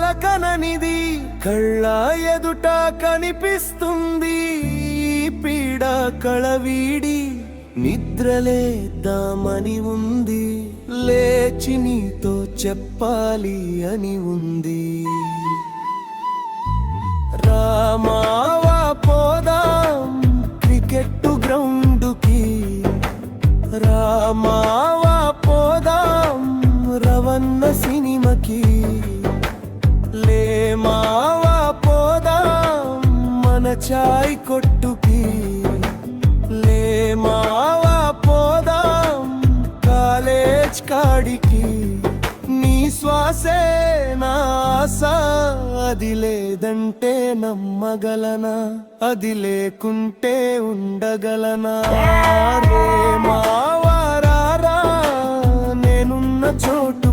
కలకననిది కళ్ళ ఎదుట కనిపిస్తుంది. పీడ కళవీడి నిద్రలేద్దామని ఉంది, లేచి నీతో చెప్పాలి అని ఉంది. రామావా పోదాం క్రికెట్ గ్రౌండ్కి, రామావా పోదాం రవన్న సినిమాకి, లేమావా పోదాం మన చాయ్ కొట్టుకి, లేమావా పోదాం కాలేజ్ కాడికి. నీ శ్వాసే నా ఆశ, అది లేదంటే నమ్మగలనా, అది లేకుంటే ఉండగలనా. రే మావా రారా నేనున్న చోట